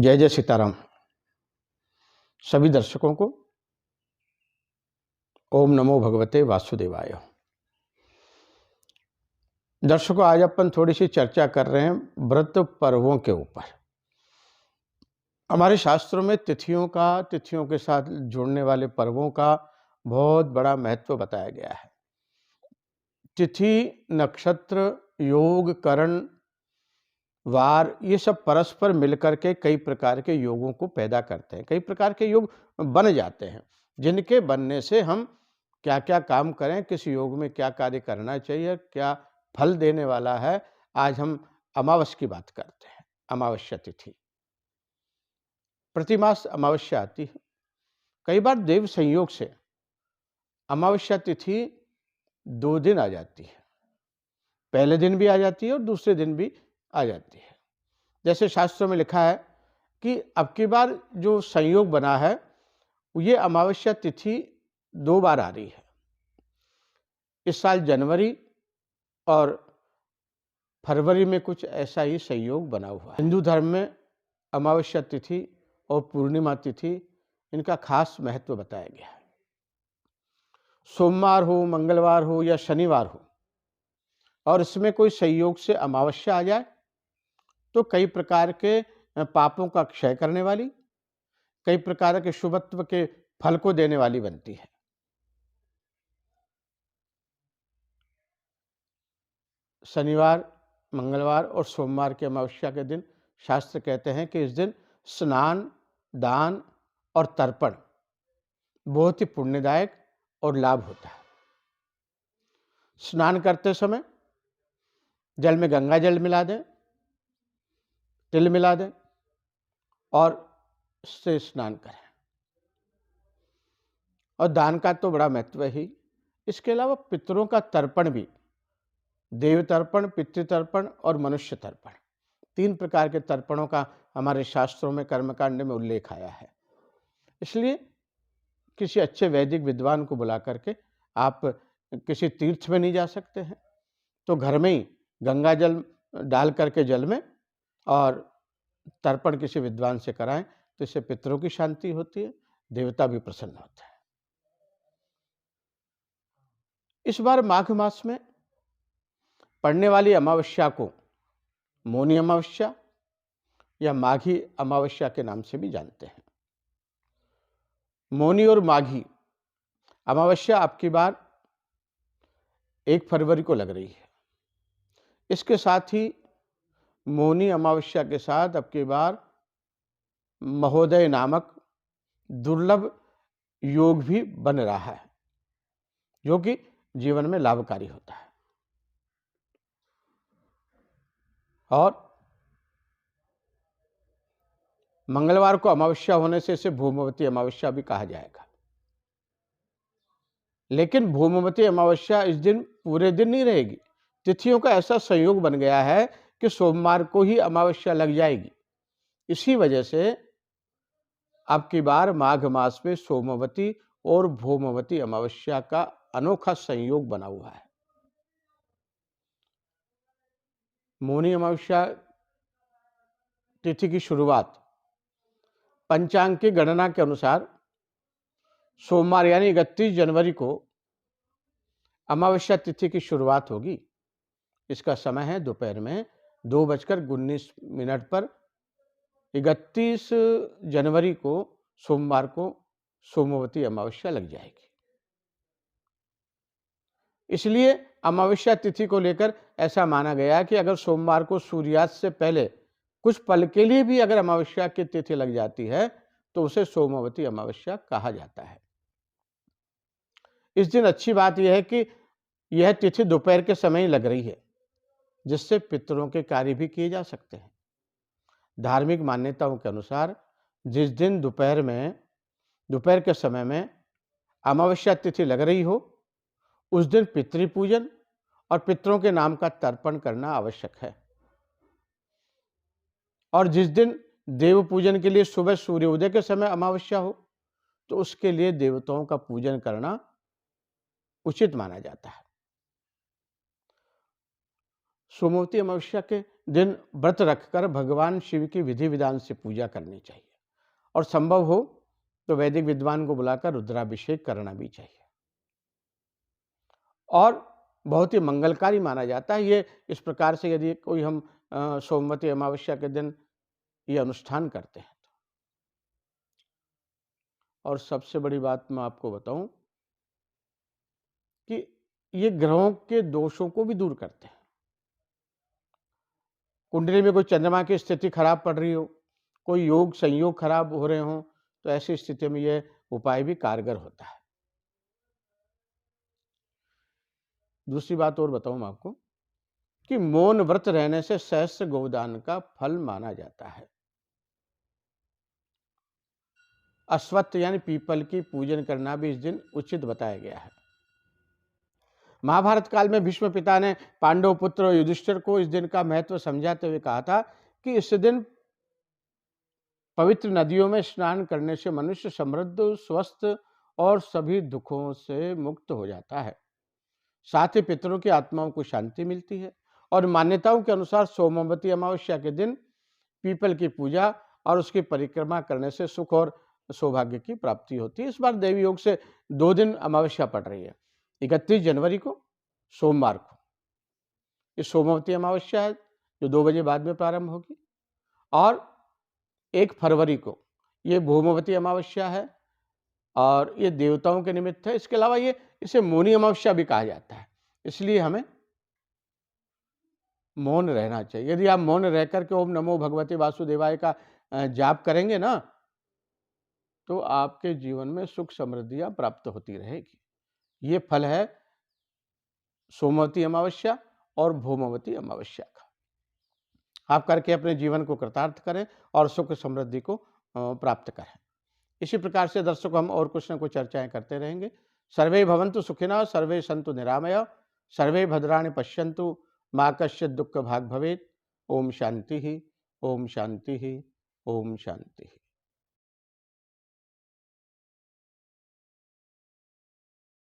जय जय सीताराम। सभी दर्शकों को ओम नमो भगवते वासुदेवाय। दर्शकों, आज अपन थोड़ी सी चर्चा कर रहे हैं व्रत पर्वों के ऊपर। हमारे शास्त्रों में तिथियों के साथ जुड़ने वाले पर्वों का बहुत बड़ा महत्व बताया गया है। तिथि, नक्षत्र, योग, करण, वार, ये सब परस्पर मिलकर के कई प्रकार के योगों को पैदा करते हैं। कई प्रकार के योग बन जाते हैं, जिनके बनने से हम क्या क्या काम करें, किस योग में क्या कार्य करना चाहिए, क्या फल देने वाला है। आज हम अमावस्या की बात करते हैं। अमावस्या तिथि, प्रतिमास अमावस्या आती है। कई बार देव संयोग से अमावस्या तिथि 2 दिन आ जाती है। पहले दिन भी आ जाती है और दूसरे दिन भी आ जाती है। जैसे शास्त्रों में लिखा है कि अब की बार जो संयोग बना है, ये अमावस्या तिथि 2 बार आ रही है। इस साल जनवरी और फरवरी में कुछ ऐसा ही संयोग बना हुआ है। हिंदू धर्म में अमावस्या तिथि और पूर्णिमा तिथि, इनका खास महत्व बताया गया है। सोमवार हो, मंगलवार हो या शनिवार हो, और इसमें कोई संयोग से अमावस्या आ जाए तो कई प्रकार के पापों का क्षय करने वाली, कई प्रकार के शुभत्व के फल को देने वाली बनती है। शनिवार, मंगलवार और सोमवार के अमावस्या के दिन शास्त्र कहते हैं कि इस दिन स्नान, दान और तर्पण बहुत ही पुण्यदायक और लाभ होता है। स्नान करते समय जल में गंगा जल मिला दें, तिल मिला दें और इससे स्नान करें। और दान का तो बड़ा महत्व ही। इसके अलावा पितरों का तर्पण भी, देव तर्पण, पितृतर्पण और मनुष्य तर्पण, 3 प्रकार के तर्पणों का हमारे शास्त्रों में कर्मकांड में उल्लेख आया है। इसलिए किसी अच्छे वैदिक विद्वान को बुला करके, आप किसी तीर्थ में नहीं जा सकते हैं तो घर में ही गंगा जल डाल करके जल में और तर्पण किसी विद्वान से कराएं, तो इससे पितरों की शांति होती है, देवता भी प्रसन्न होता है। इस बार माघ मास में पड़ने वाली अमावस्या को मौनी अमावस्या या माघी अमावस्या के नाम से भी जानते हैं। मौनी और माघी अमावस्या आपकी बार 1 फरवरी को लग रही है। इसके साथ ही मौनी अमावस्या के साथ अब की बार महोदय नामक दुर्लभ योग भी बन रहा है, जो कि जीवन में लाभकारी होता है। और मंगलवार को अमावस्या होने से इसे भूमवती अमावस्या भी कहा जाएगा। लेकिन भूमवती अमावस्या इस दिन पूरे दिन नहीं रहेगी। तिथियों का ऐसा संयोग बन गया है कि सोमवार को ही अमावस्या लग जाएगी। इसी वजह से अब की बार माघ मास में सोमवती और भूमवती अमावस्या का अनोखा संयोग बना हुआ है। मौनी अमावस्या तिथि की शुरुआत पंचांग की गणना के अनुसार सोमवार यानी 31 जनवरी को अमावस्या तिथि की शुरुआत होगी। इसका समय है दोपहर में 2:19 पर। 31 जनवरी को सोमवार को सोमवती अमावस्या लग जाएगी। इसलिए अमावस्या तिथि को लेकर ऐसा माना गया कि अगर सोमवार को सूर्यास्त से पहले कुछ पल के लिए भी अगर अमावस्या की तिथि लग जाती है तो उसे सोमवती अमावस्या कहा जाता है। इस दिन अच्छी बात यह है कि यह तिथि दोपहर के समय ही लग रही है, जिससे पितरों के कार्य भी किए जा सकते हैं। धार्मिक मान्यताओं के अनुसार जिस दिन दोपहर के समय में अमावस्या तिथि लग रही हो, उस दिन पितृपूजन और पितरों के नाम का तर्पण करना आवश्यक है। और जिस दिन देव पूजन के लिए सुबह सूर्योदय के समय अमावस्या हो, तो उसके लिए देवताओं का पूजन करना उचित माना जाता है। सोमवती अमावस्या के दिन व्रत रखकर भगवान शिव की विधि विधान से पूजा करनी चाहिए और संभव हो तो वैदिक विद्वान को बुलाकर रुद्राभिषेक करना भी चाहिए और बहुत ही मंगलकारी माना जाता है। ये इस प्रकार से यदि कोई हम सोमवती अमावस्या के दिन ये अनुष्ठान करते हैं और सबसे बड़ी बात मैं आपको बताऊं कि ये ग्रहों के दोषों को भी दूर करते हैं। कुंडली में कोई चंद्रमा की स्थिति खराब पड़ रही हो, कोई योग संयोग खराब हो रहे हो, तो ऐसी स्थिति में यह उपाय भी कारगर होता है। दूसरी बात और बताऊं मैं आपको कि मौन व्रत रहने से सहस्त्र गोदान का फल माना जाता है। अश्वत्थ यानी पीपल की पूजन करना भी इस दिन उचित बताया गया है। महाभारत काल में भीष्म पिता ने पांडव पुत्र युधिष्ठिर को इस दिन का महत्व समझाते हुए कहा था कि इस दिन पवित्र नदियों में स्नान करने से मनुष्य समृद्ध, स्वस्थ और सभी दुखों से मुक्त हो जाता है। साथ ही पितरों की आत्माओं को शांति मिलती है और मान्यताओं के अनुसार सोमवती अमावस्या के दिन पीपल की पूजा और उसकी परिक्रमा करने से सुख और सौभाग्य की प्राप्ति होती है। इस बार देवी योग से 2 दिन अमावस्या पड़ रही है, 31 जनवरी को सोमवार को ये सोमवती अमावस्या है जो 2 बजे बाद में प्रारंभ होगी और 1 फरवरी को ये भौमवती अमावस्या है और ये देवताओं के निमित्त है। इसके अलावा ये इसे मौनी अमावस्या भी कहा जाता है, इसलिए हमें मौन रहना चाहिए। यदि आप मौन रह करके ओम नमो भगवते वासुदेवाय का जाप करेंगे ना, तो आपके जीवन में सुख समृद्धियां प्राप्त होती रहेगी। ये फल है सोमवती अमावस्या और भौमवती अमावस्या का। आप करके अपने जीवन को कृतार्थ करें और सुख समृद्धि को प्राप्त करें। इसी प्रकार से दर्शकों हम और कुछ न कुछ चर्चाएं करते रहेंगे। सर्वे भवन्तु सुखिनः, सर्वे सन्तु निरामया, सर्वे भद्राणि पश्यन्तु, मा कश्चित् दुःख भाग् भवेत्। ओम शांति ही, ओम शांति ही, ओम शांति ही।